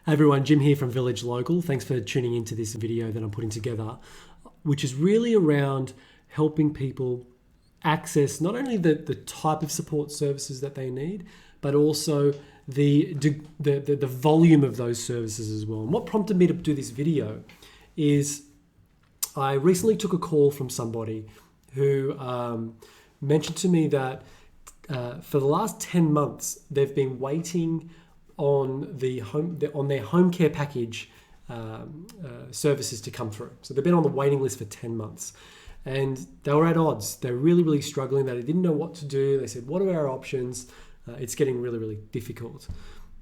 Hey everyone, Jim here from VillageLocal. Thanks for tuning into this video that I'm putting together, which is really around helping people access not only the type of support services that they need, but also the volume of those services as well. And what prompted me to do this video is I recently took a call from somebody who mentioned to me that for the last 10 months, they've been waiting on their home care package services to come through. So they've been on the waiting list for 10 months and they were at odds. They're really struggling. They didn't know what to do. They said, what are our options? It's getting really difficult.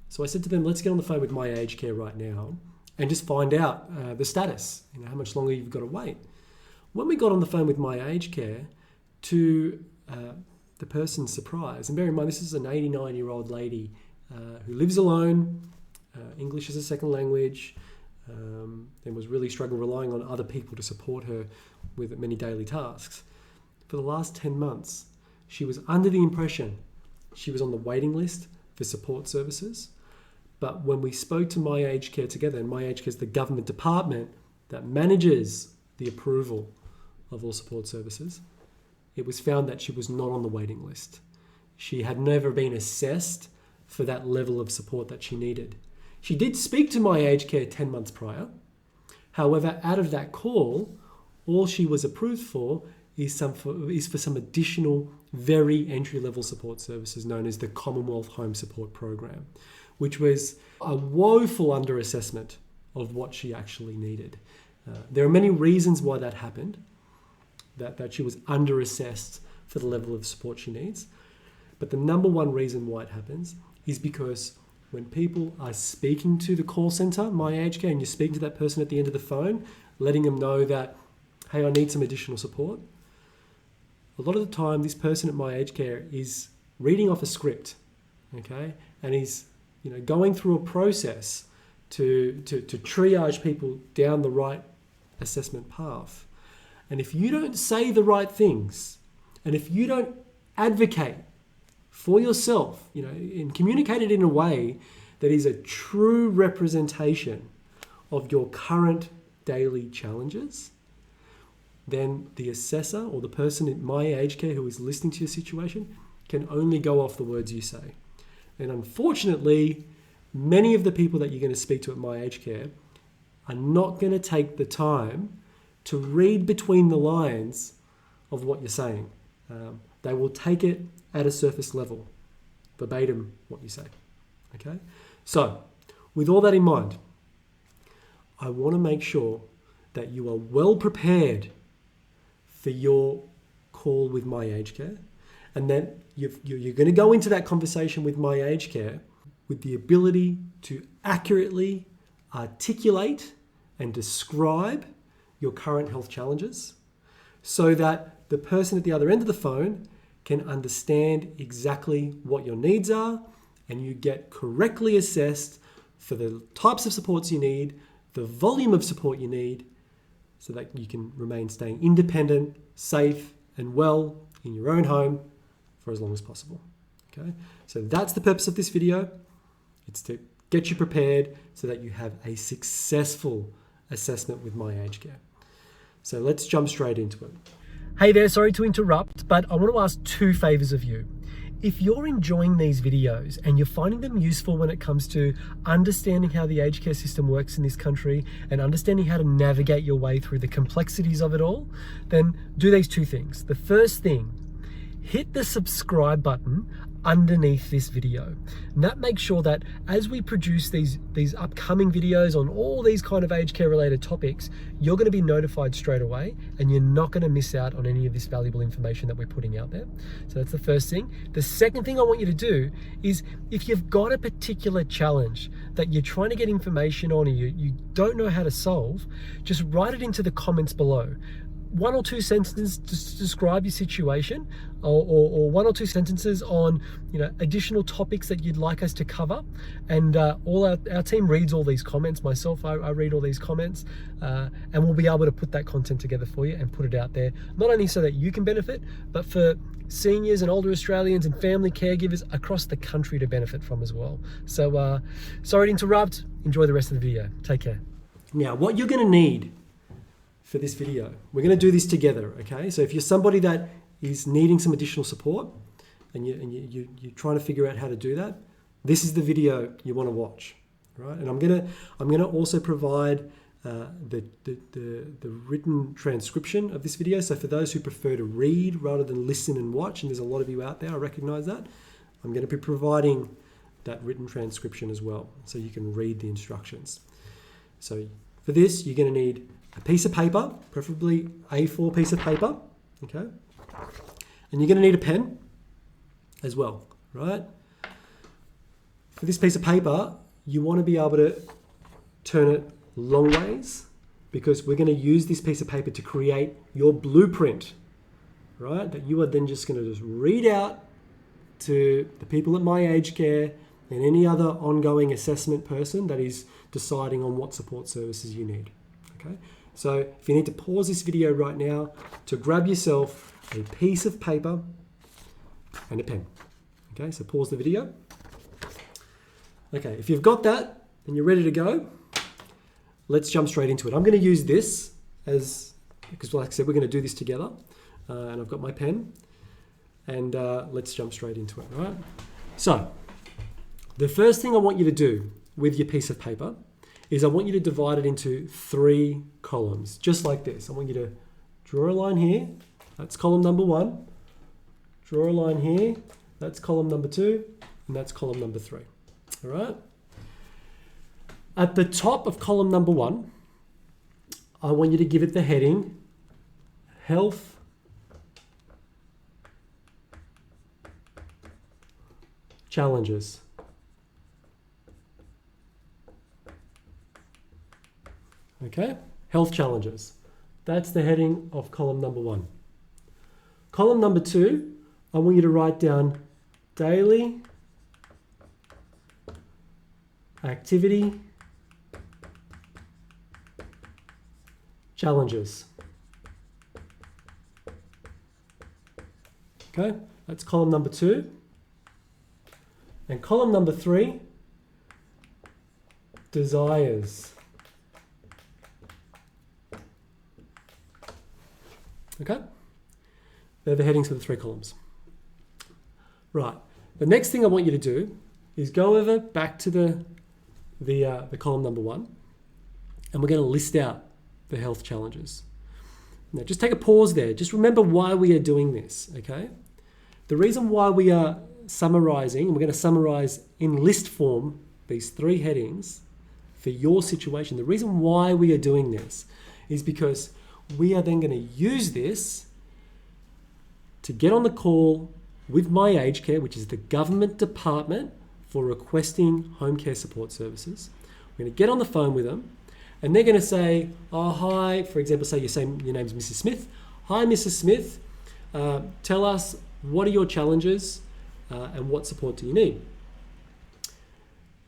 So I said to them, let's get on the phone with My Aged Care right now and just find out the status, how much longer you've got to wait. When we got on the phone with My Aged Care, to the person's surprise, and bear in mind, this is an 89-year-old lady who lives alone, English as a second language, and was really struggling, relying on other people to support her with many daily tasks. For the last 10 months, she was under the impression she was on the waiting list for support services. But when we spoke to My Aged Care together, and My Aged Care is the government department that manages the approval of all support services, it was found that she was not on the waiting list. She had never been assessed for that level of support that she needed. She did speak to My Aged Care 10 months prior. However, out of that call, all she was approved for is for some additional, very entry-level support services known as the Commonwealth Home Support Program, which was a woeful underassessment of what she actually needed. There are many reasons why that happened, that she was underassessed for the level of support she needs. But the number one reason why it happens is because when people are speaking to the call center, My Aged Care, and you're speaking to that person at the end of the phone, letting them know that, hey, I need some additional support. A lot of the time, this person at My Aged Care is reading off a script, okay? And he's going through a process to triage people down the right assessment path. And if you don't say the right things, and if you don't advocate for yourself, and communicate it in a way that is a true representation of your current daily challenges, then the assessor or the person in My Aged Care who is listening to your situation can only go off the words you say. And unfortunately, many of the people that you're going to speak to at My Aged Care are not going to take the time to read between the lines of what you're saying. They will take it at a surface level, verbatim what you say. Okay? So, with all that in mind, I want to make sure that you are well prepared for your call with My Aged Care, and that you're going to go into that conversation with My Aged Care with the ability to accurately articulate and describe your current health challenges so that the person at the other end of the phone can understand exactly what your needs are and you get correctly assessed for the types of supports you need, the volume of support you need, so that you can remain staying independent, safe, and well in your own home for as long as possible. Okay? So that's the purpose of this video. It's to get you prepared so that you have a successful assessment with My Aged Care. So let's jump straight into it. Hey there, sorry to interrupt, but I want to ask two favors of you. If you're enjoying these videos and you're finding them useful when it comes to understanding how the aged care system works in this country and understanding how to navigate your way through the complexities of it all, then do these two things. The first thing, hit the subscribe button underneath this video. And that makes sure that as we produce these upcoming videos on all these kind of aged care related topics, you're going to be notified straight away and you're not going to miss out on any of this valuable information that we're putting out there. So that's the first thing. The second thing I want you to do is, if you've got a particular challenge that you're trying to get information on and you don't know how to solve, just write it into the comments below. One or two sentences to describe your situation, or one or two sentences on additional topics that you'd like us to cover. And all our team reads all these comments. Myself, I read all these comments, and we'll be able to put that content together for you and put it out there, not only so that you can benefit, but for seniors and older Australians and family caregivers across the country to benefit from as well. So sorry to interrupt. enjoy the rest of the video. Take care. Now, what you're going to need for this video, we're going to do this together, okay? So if you're somebody that is needing some additional support and you're trying to figure out how to do that, this is the video you want to watch, right? And I'm gonna also provide the written transcription of this video. So for those who prefer to read rather than listen and watch, and there's a lot of you out there, I recognize that, I'm going to be providing that written transcription as well, so you can read the instructions. So for this, you're going to need a piece of paper, preferably A4 piece of paper, okay? And you're going to need a pen as well, right? For this piece of paper, you want to be able to turn it long ways, because we're going to use this piece of paper to create your blueprint, right? That you are then just going to just read out to the people at My Aged Care and any other ongoing assessment person that is deciding on what support services you need, okay? So if you need to pause this video right now to grab yourself a piece of paper and a pen, okay? So pause the video. Okay, if you've got that and you're ready to go, let's jump straight into it. I'm going to use this because like I said, we're going to do this together. And I've got my pen. And let's jump straight into it, all right? So, the first thing I want you to do with your piece of paper is I want you to divide it into 3 columns, just like this. I want you to draw a line here. That's column number 1. Draw a line here. That's column number 2. And that's column number 3. All right. At the top of column number 1, I want you to give it the heading Health Challenges. Okay, Health Challenges. That's the heading of column number 1. Column number 2, I want you to write down Daily Activity Challenges. Okay, that's column number 2. And column number 3, Desires. Okay, they're the headings for the 3 columns. Right, the next thing I want you to do is go over back to the column number 1, and we're going to list out the health challenges. Now, just take a pause there. Just remember why we are doing this, okay? The reason why we are summarizing, and we're going to summarize in list form these 3 headings for your situation. The reason why we are doing this is because we are then going to use this to get on the call with My Aged Care, which is the government department for requesting home care support services. We're going to get on the phone with them, and they're going to say, oh, hi, for example, say your name's Mrs. Smith. Hi, Mrs. Smith. Tell us, what are your challenges and what support do you need?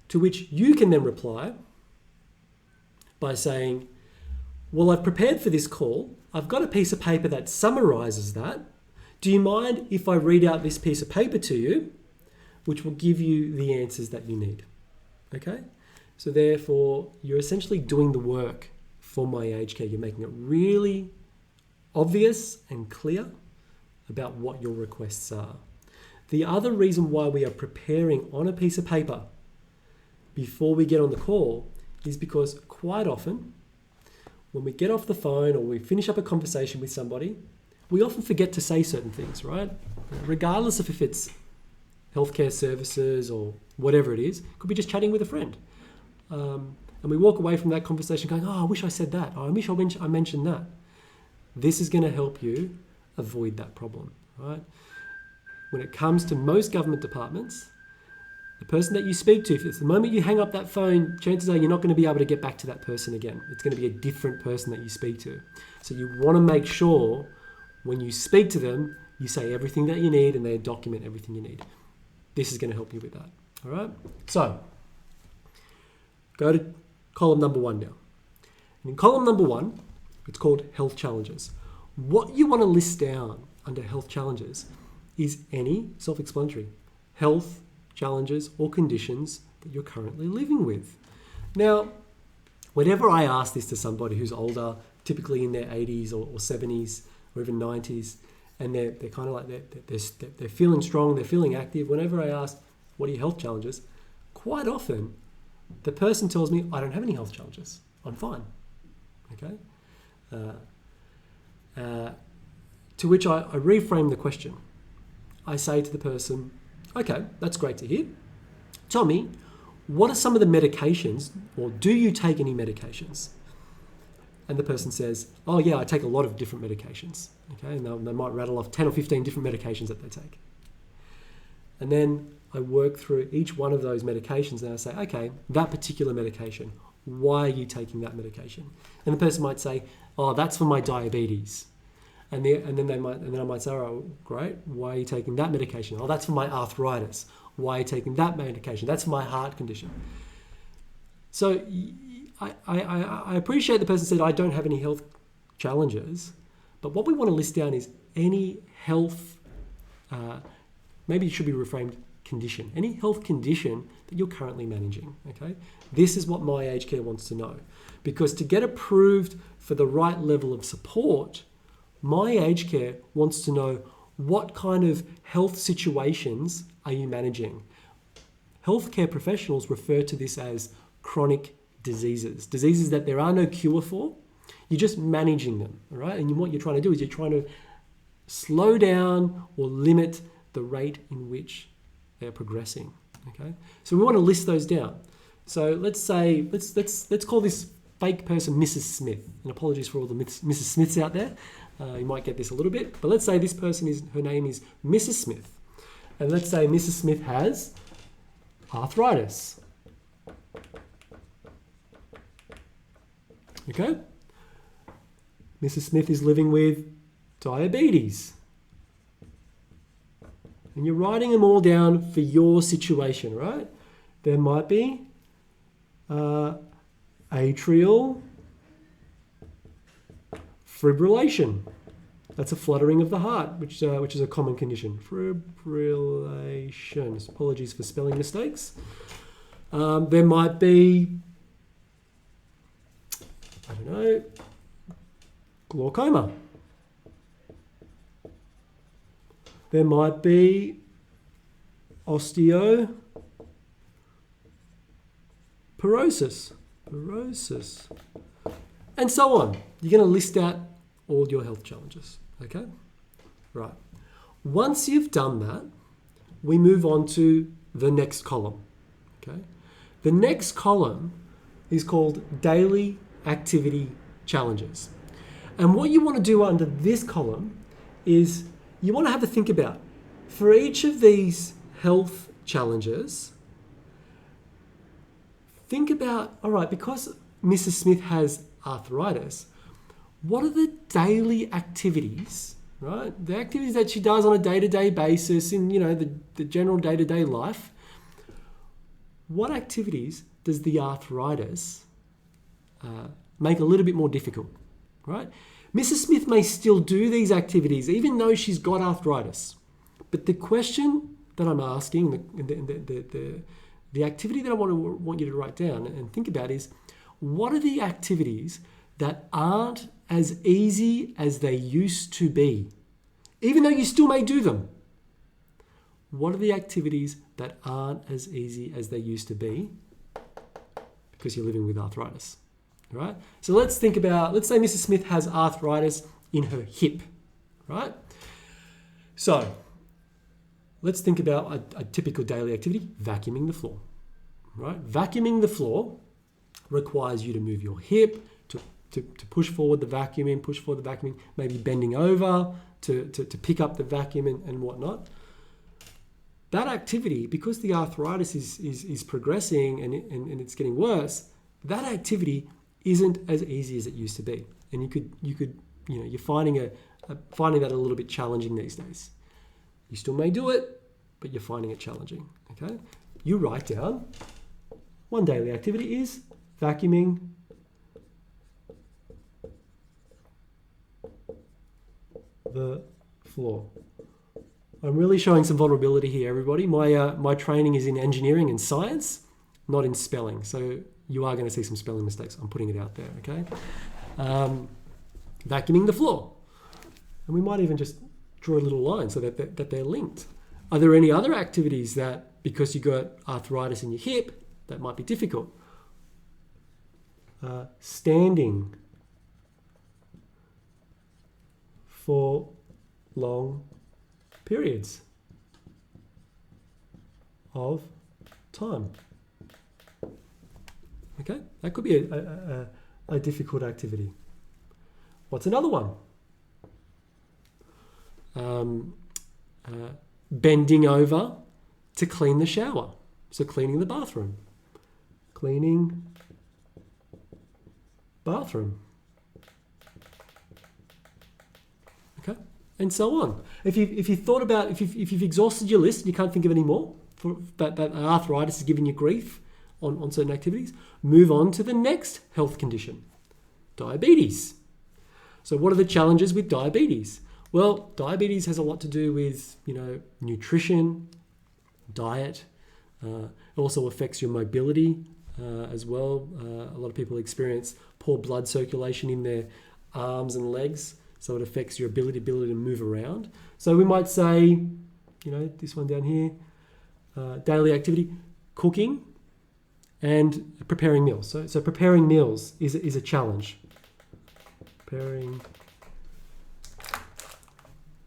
To which you can then reply by saying, well, I've prepared for this call. I've got a piece of paper that summarizes that. Do you mind if I read out this piece of paper to you, which will give you the answers that you need? Okay? So therefore, you're essentially doing the work for My Aged Care. You're making it really obvious and clear about what your requests are. The other reason why we are preparing on a piece of paper before we get on the call is because quite often, when we get off the phone or we finish up a conversation with somebody, we often forget to say certain things, right? Regardless of if it's healthcare services or whatever it is, could be just chatting with a friend. And we walk away from that conversation going, oh, I wish I said that. Oh, I wish I mentioned that. This is going to help you avoid that problem, right? When it comes to most government departments, the person that you speak to, if it's the moment you hang up that phone, chances are you're not going to be able to get back to that person again. It's going to be a different person that you speak to. So you want to make sure when you speak to them, you say everything that you need and they document everything you need. This is going to help you with that, all right? So go to column number 1 now. And in column number 1, it's called Health Challenges. What you want to list down under Health Challenges is any, self-explanatory, health challenges or conditions that you're currently living with. Now, whenever I ask this to somebody who's older, typically in their 80s or 70s or even 90s, and they're kind of like, they're feeling strong, they're feeling active, whenever I ask, what are your health challenges? Quite often, the person tells me, I don't have any health challenges. I'm fine. Okay? To which I reframe the question. I say to the person, okay, that's great to hear. Tell me, what are some of the medications, or do you take any medications? And the person says, oh yeah, I take a lot of different medications. Okay, and they might rattle off 10 or 15 different medications that they take. And then I work through each one of those medications and I say, okay, that particular medication, why are you taking that medication? And the person might say, oh, that's for my diabetes. And then I might say, oh, great, why are you taking that medication? Oh, that's for my arthritis. Why are you taking that medication? That's for my heart condition. So I appreciate the person said, I don't have any health challenges, but what we want to list down is any health, maybe it should be reframed, condition, any health condition that you're currently managing, okay? This is what My Aged Care wants to know. Because to get approved for the right level of support, My Aged Care wants to know what kind of health situations are you managing. Healthcare professionals refer to this as chronic diseases that there are no cure for. You're just managing them, all right? And what you're trying to do is you're trying to slow down or limit the rate in which they're progressing, okay? So we want to list those down. So let's say, let's call this fake person Mrs. Smith. And apologies for all the Mrs. Smiths out there. You might get this a little bit, but let's say this person her name is Mrs. Smith. And let's say Mrs. Smith has arthritis. Okay? Mrs. Smith is living with diabetes. And you're writing them all down for your situation, right? There might be atrial fibrillation. That's a fluttering of the heart, which is a common condition. Fibrillation. Apologies for spelling mistakes. There might be, I don't know, glaucoma. There might be osteoporosis. And so on. You're going to list out all your health challenges. Okay? Right. Once you've done that, we move on to the next column. Okay? The next column is called daily activity challenges. And what you want to do under this column is you want to have to think about, for each of these health challenges, think about, all right, because Mrs. Smith has arthritis, what are the daily activities, right? The activities that she does on a day-to-day basis in, the general day-to-day life. What activities does the arthritis make a little bit more difficult, right? Mrs. Smith may still do these activities even though she's got arthritis. But the question that I'm asking, the activity that I want you to write down and think about is, what are the activities that aren't as easy as they used to be, even though you still may do them? What are the activities that aren't as easy as they used to be because you're living with arthritis? Right? So let's think about, let's say Mrs. Smith has arthritis in her hip, right? So let's think about a typical daily activity, vacuuming the floor, right? Vacuuming the floor requires you to move your hip, to push forward the vacuuming, maybe bending over to pick up the vacuum and whatnot. That activity, because the arthritis is progressing and it's getting worse, that activity isn't as easy as it used to be. And you're finding that a little bit challenging these days. You still may do it, but you're finding it challenging, okay? You write down, one daily activity is vacuuming the floor. I'm really showing some vulnerability here, everybody. My training is in engineering and science, not in spelling. So you are going to see some spelling mistakes. I'm putting it out there, okay? Vacuuming the floor. And we might even just draw a little line so that they're linked. Are there any other activities that, because you got arthritis in your hip, that might be difficult? Standing for long periods of time. Okay, that could be a difficult activity. What's another one? Bending over to clean the shower. So cleaning the bathroom. Cleaning bathroom. Okay, and so on. If you thought about, if you've exhausted your list and you can't think of any more, that arthritis is giving you grief on certain activities, move on to the next health condition, diabetes. So what are the challenges with diabetes? Well, diabetes has a lot to do with, nutrition, diet. It also affects your mobility as well. A lot of people experience poor blood circulation in their arms and legs, so it affects your ability to move around. So we might say, this one down here, daily activity, cooking and preparing meals. So preparing meals is a challenge. Preparing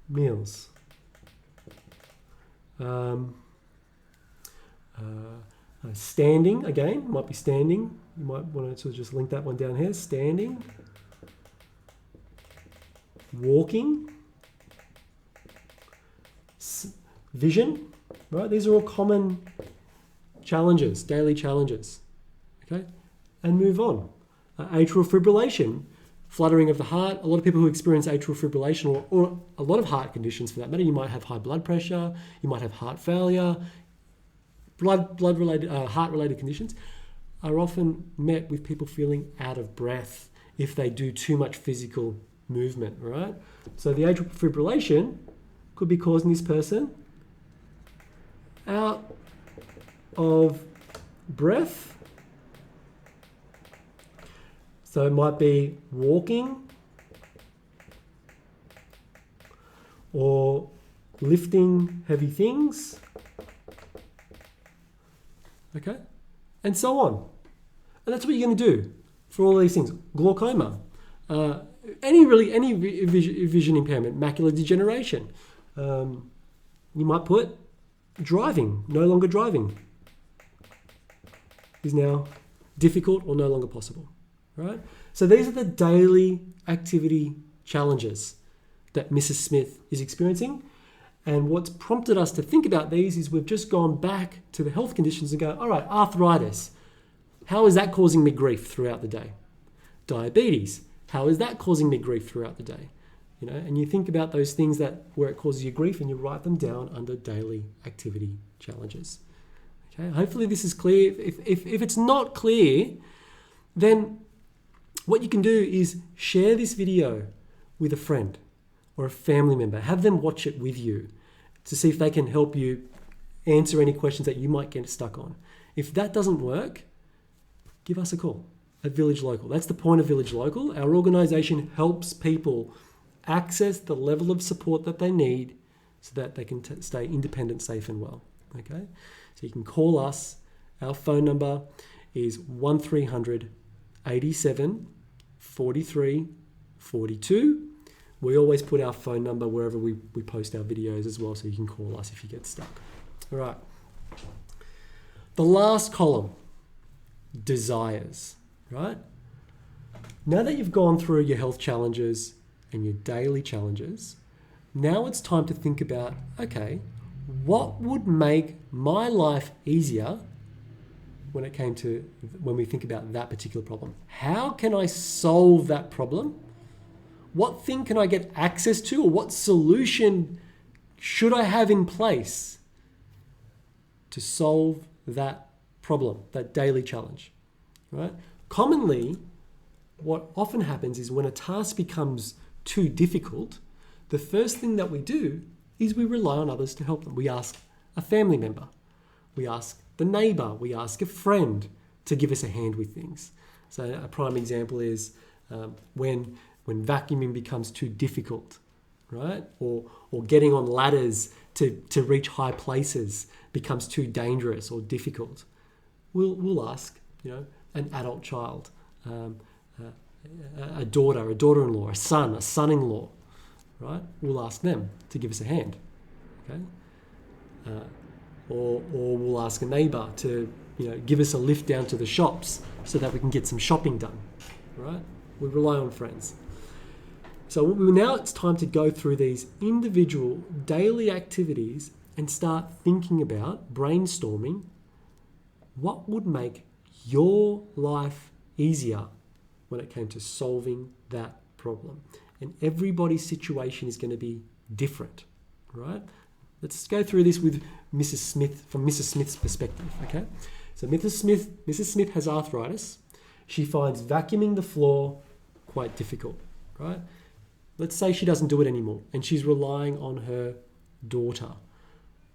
meals. Standing, again, might be standing. You might want to sort of just link that one down here. Standing. Walking. Vision, right? These are all common challenges, daily challenges. Okay? And move on. Atrial fibrillation. Fluttering of the heart. A lot of people who experience atrial fibrillation or a lot of heart conditions for that matter, you might have high blood pressure, you might have heart failure, blood-related, heart-related conditions are often met with people feeling out of breath if they do too much physical movement, right? So the atrial fibrillation could be causing this person out of breath. So it might be walking or lifting heavy things, okay, and so on. And that's what you're going to do for all these things. Glaucoma, any vision impairment, macular degeneration. You might put driving, no longer driving, is now difficult or no longer possible. Right? So these are the daily activity challenges that Mrs. Smith is experiencing. And what's prompted us to think about these is we've just gone back to the health conditions and go, all right, arthritis, how is that causing me grief throughout the day? Diabetes, how is that causing me grief throughout the day? And you think about those things where it causes you grief and you write them down under daily activity challenges. Okay, hopefully this is clear. If it's not clear, then what you can do is share this video with a friend or a family member. Have them watch it with you to see if they can help you answer any questions that you might get stuck on. If that doesn't work, give us a call at VillageLocal. That's the point of VillageLocal. Our organisation helps people access the level of support that they need so that they can stay independent, safe and well. Okay? So you can call us. Our phone number is 1300 87 43 42. We always put our phone number wherever we post our videos as well, so you can call us if you get stuck. All right. The last column, desires, right? Now that you've gone through your health challenges and your daily challenges, now it's time to think about, okay, what would make my life easier when we think about that particular problem? How can I solve that problem? What thing can I get access to, or what solution should I have in place to solve that problem, that daily challenge, right? Commonly, what often happens is when a task becomes too difficult, the first thing that we do is we rely on others to help them. We ask a family member, we ask the neighbor, we ask a friend to give us a hand with things. So a prime example is when vacuuming becomes too difficult, right? Or getting on ladders to reach high places becomes too dangerous or difficult. We'll ask, an adult child, a daughter-in-law, a son-in-law, right? We'll ask them to give us a hand, okay? Or we'll ask a neighbour to, give us a lift down to the shops so that we can get some shopping done, right? We rely on friends. So now it's time to go through these individual daily activities and start thinking about, brainstorming, what would make your life easier when it came to solving that problem. And everybody's situation is going to be different, right? Let's go through this with Mrs. Smith, from Mrs. Smith's perspective, okay? So Mrs. Smith has arthritis. She finds vacuuming the floor quite difficult, right? Let's say she doesn't do it anymore and she's relying on her daughter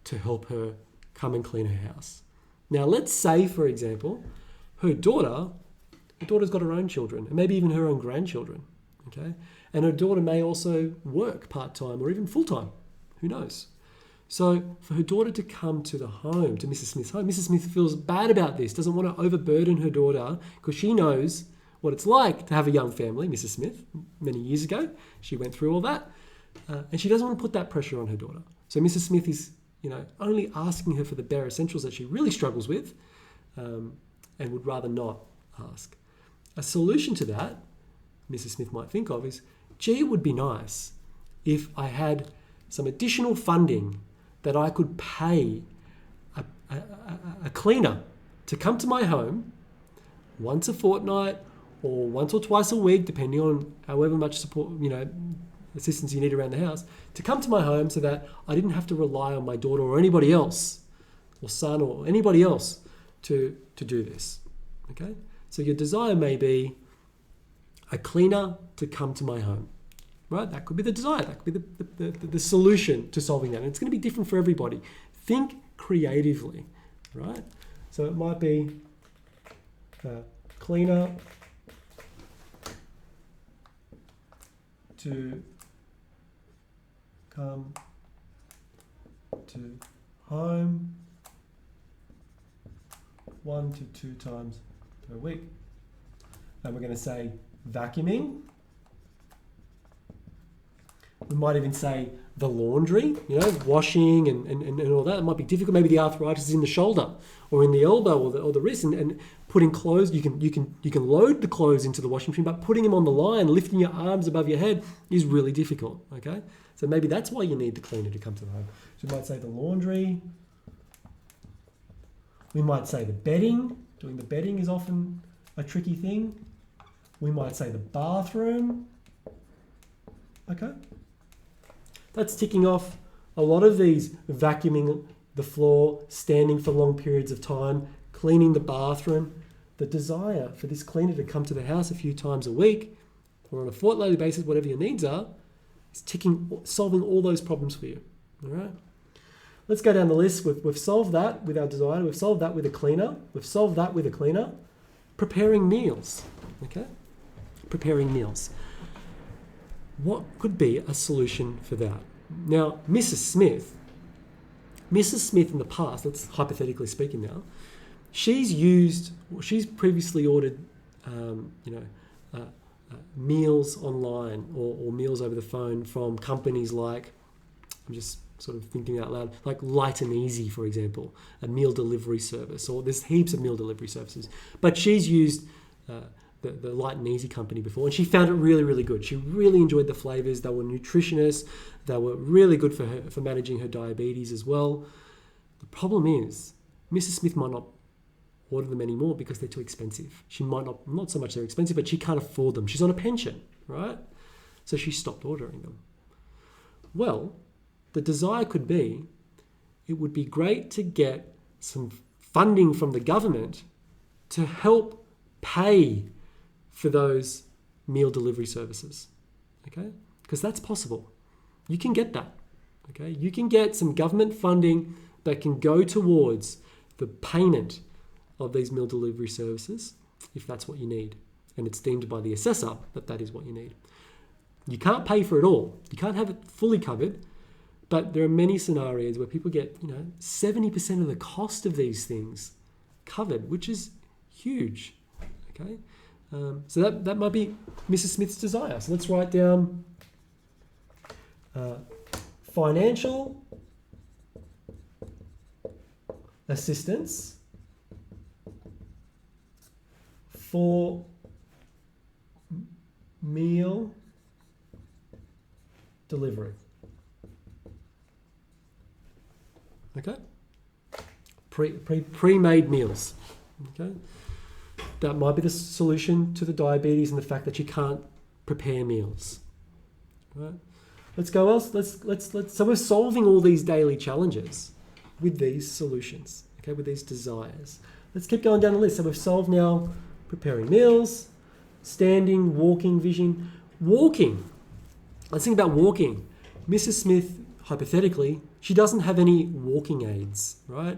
to help her come and clean her house. Now, let's say, for example, her daughter's got her own children and maybe even her own grandchildren, okay? And her daughter may also work part-time or even full-time, who knows? So for her daughter to come to the home, to Mrs. Smith's home, Mrs. Smith feels bad about this, doesn't want to overburden her daughter because she knows what it's like to have a young family. Mrs. Smith, many years ago, she went through all that, and she doesn't want to put that pressure on her daughter. So Mrs. Smith is, only asking her for the bare essentials that she really struggles with, and would rather not ask. A solution to that, Mrs. Smith might think of, is, gee, it would be nice if I had some additional funding that I could pay a cleaner to come to my home once a fortnight or once or twice a week, depending on however much support, assistance you need around the house, to come to my home so that I didn't have to rely on my daughter or anybody else, or son or anybody else to do this, okay? So your desire may be a cleaner to come to my home, right? That could be the desire. That could be the solution to solving that. And it's going to be different for everybody. Think creatively, right? So it might be cleaner to come to home 1 to 2 times per week. And we're going to say vacuuming. We might even say the laundry, washing and all that. It might be difficult. Maybe the arthritis is in the shoulder or in the elbow or the wrist, and putting clothes. You can load the clothes into the washing machine, but putting them on the line, lifting your arms above your head, is really difficult. Okay, so maybe that's why you need the cleaner to come to the home. So we might say the laundry. We might say the bedding. Doing the bedding is often a tricky thing. We might say the bathroom. Okay. That's ticking off a lot of these: vacuuming the floor, standing for long periods of time, cleaning the bathroom. The desire for this cleaner to come to the house a few times a week or on a fortnightly basis, whatever your needs are, is solving all those problems for you. All right. Let's go down the list. We've solved that with our desire. We've solved that with a cleaner. We've solved that with a cleaner. Preparing meals. Okay. Preparing meals. What could be a solution for that? Now, Mrs. Smith in the past, let's hypothetically speaking now, she's previously ordered, meals online or meals over the phone from companies like, I'm just sort of thinking out loud, like Light and Easy, for example, a meal delivery service, or there's heaps of meal delivery services. But she's used the Light and Easy company before, and she found it really, really good. She really enjoyed the flavors. They were nutritious. They were really good for her, for managing her diabetes as well. The problem is, Mrs. Smith might not order them anymore because they're too expensive. She might not so much they're expensive, but she can't afford them. She's on a pension, right? So she stopped ordering them. Well, the desire could be, it would be great to get some funding from the government to help pay for those meal delivery services, okay? Because that's possible. You can get that, okay? You can get some government funding that can go towards the payment of these meal delivery services if that's what you need. And it's deemed by the assessor that that is what you need. You can't pay for it all. You can't have it fully covered, but there are many scenarios where people get, 70% of the cost of these things covered, which is huge. Okay, so that might be Mrs. Smith's desire. So let's write down financial assistance for meal delivery. Okay, pre-made meals. Okay, that might be the solution to the diabetes and the fact that you can't prepare meals. Right? Let's go else. Let's. So we're solving all these daily challenges with these solutions. Okay, with these desires. Let's keep going down the list. So we've solved now preparing meals, standing, walking, vision, walking. Let's think about walking. Mrs. Smith, hypothetically, she doesn't have any walking aids, right?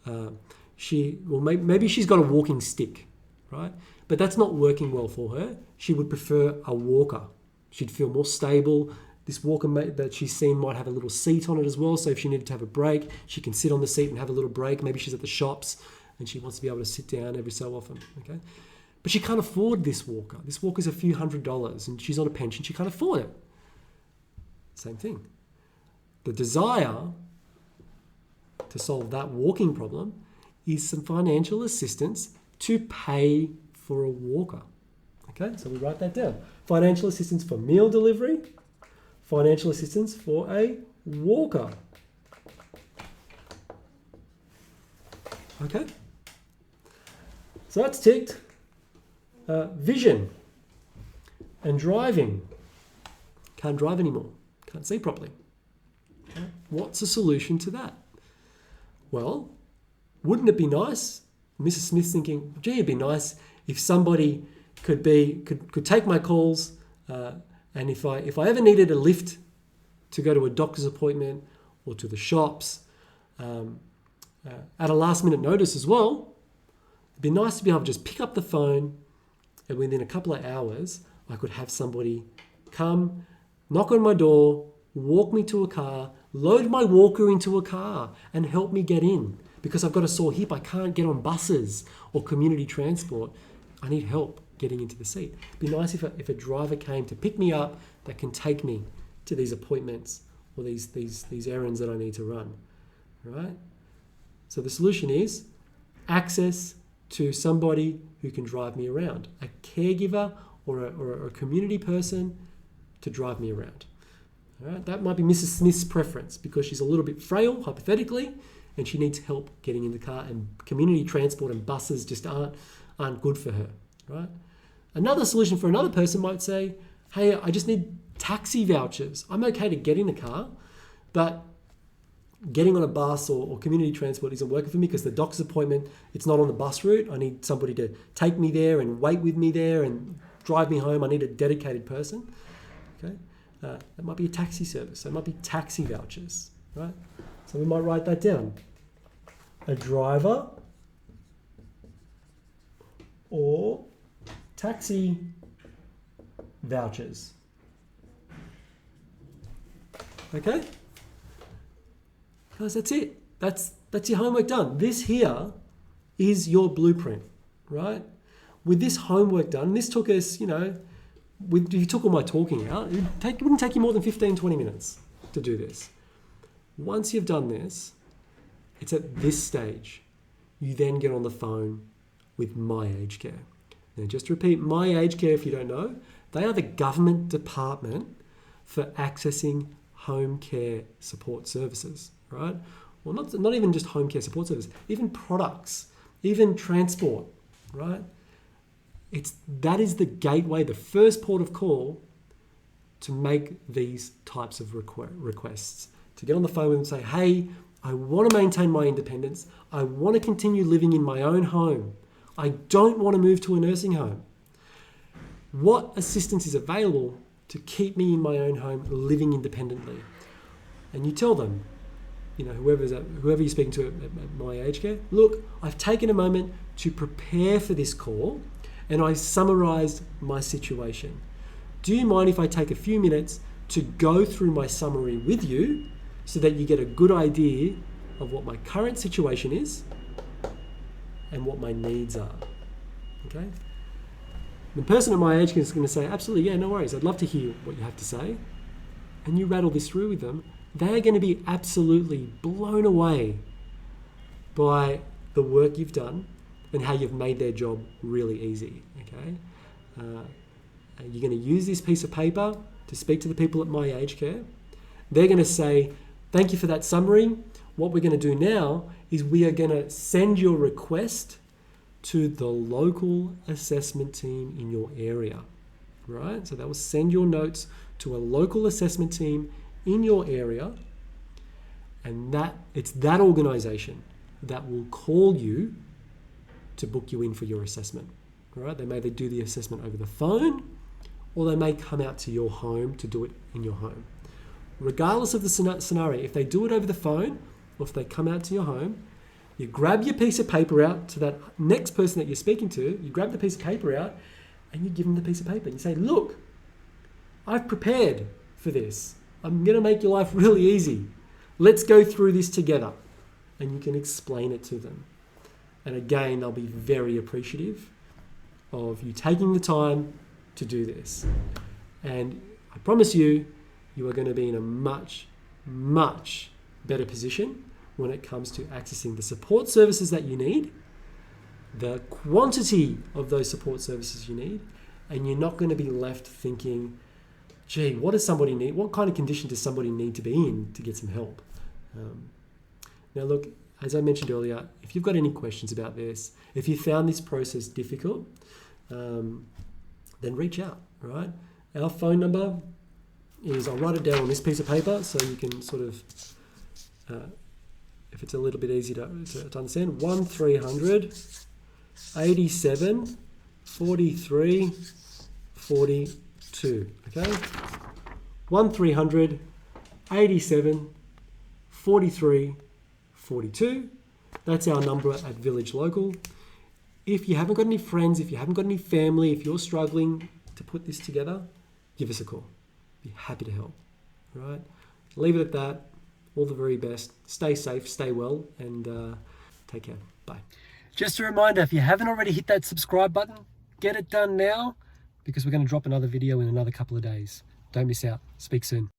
Maybe she's got a walking stick, right? But that's not working well for her. She would prefer a walker. She'd feel more stable. This walker that she's seen might have a little seat on it as well. So if she needed to have a break, she can sit on the seat and have a little break. Maybe she's at the shops and she wants to be able to sit down every so often, okay? But she can't afford this walker. This walker's a few $100s and she's on a pension. She can't afford it. Same thing. The desire to solve that walking problem is some financial assistance to pay for a walker. Okay, so we write that down. Financial assistance for meal delivery, financial assistance for a walker. Okay, so that's ticked. Vision and driving. Can't drive anymore. Can't see properly. Okay. What's the solution to that? Well, wouldn't it be nice? Mrs. Smith's thinking, gee, it'd be nice if somebody could take my calls, and if I ever needed a lift to go to a doctor's appointment or to the shops, at a last minute notice as well, it'd be nice to be able to just pick up the phone and within a couple of hours, I could have somebody come, knock on my door, walk me to a car, load my walker into a car and help me get in. Because I've got a sore hip, I can't get on buses or community transport. I need help getting into the seat. It'd be nice if a driver came to pick me up that can take me to these appointments or these errands that I need to run. Right? So the solution is access to somebody who can drive me around, a caregiver or a community person to drive me around. All right? That might be Mrs. Smith's preference because she's a little bit frail, hypothetically, and she needs help getting in the car, and community transport and buses just aren't good for her. Right? Another solution for another person might say, hey, I just need taxi vouchers. I'm okay to get in a car, but getting on a bus or community transport isn't working for me because the doctor's appointment, it's not on the bus route. I need somebody to take me there and wait with me there and drive me home. I need a dedicated person. Okay, that might be a taxi service. So it might be taxi vouchers, right? So we might write that down. A driver or taxi vouchers. Okay? Guys, that's it. That's your homework done. This here is your blueprint, right? With this homework done, this took us, if you took all my talking out, it wouldn't take you more than 15, 20 minutes to do this. Once you've done this, it's at this stage. You then get on the phone with My Aged Care. Now, just to repeat, My Aged Care, if you don't know, they are the government department for accessing home care support services, right? Well, not even just home care support services, even products, even transport, right? That is the gateway, the first port of call to make these types of requests. To get on the phone with them and say, hey, I want to maintain my independence. I want to continue living in my own home. I don't want to move to a nursing home. What assistance is available to keep me in my own home living independently? And you tell them, whoever you're speaking to at My Aged Care, look, I've taken a moment to prepare for this call and I summarized my situation. Do you mind if I take a few minutes to go through my summary with you so that you get a good idea of what my current situation is and what my needs are? Okay? The person at my age is going to say, absolutely, yeah, no worries. I'd love to hear what you have to say. And you rattle this through with them. They're going to be absolutely blown away by the work you've done and how you've made their job really easy. Okay? You're going to use this piece of paper to speak to the people at my aged care. They're going to say, thank you for that summary. What we're going to do now is we are going to send your request to the local assessment team in your area, right? So that will send your notes to a local assessment team in your area, and it's that organization that will call you to book you in for your assessment, right? They may do the assessment over the phone, or they may come out to your home to do it in your home. Regardless of the scenario, if they do it over the phone or if they come out to your home, you grab your piece of paper out to that next person that you're speaking to, you grab the piece of paper out and you give them the piece of paper. And you say, look, I've prepared for this. I'm going to make your life really easy. Let's go through this together. And you can explain it to them. And again, they'll be very appreciative of you taking the time to do this. And I promise you, you are going to be in a much, much better position when it comes to accessing the support services that you need, the quantity of those support services you need, and you're not going to be left thinking, gee, what does somebody need? What kind of condition does somebody need to be in to get some help? Now look, as I mentioned earlier, if you've got any questions about this, if you found this process difficult, then reach out, right? Our phone number is, I'll write it down on this piece of paper so you can sort of, if it's a little bit easy to understand, 1300 87 43 42, okay? 1300 87 43 42. That's our number at VillageLocal. If you haven't got any friends, if you haven't got any family, if you're struggling to put this together, give us a call. Be happy to help. All right? Leave it at that. All the very best. Stay safe, stay well, and take care. Bye. Just a reminder, if you haven't already hit that subscribe button, get it done now, because we're going to drop another video in another couple of days. Don't miss out. Speak soon.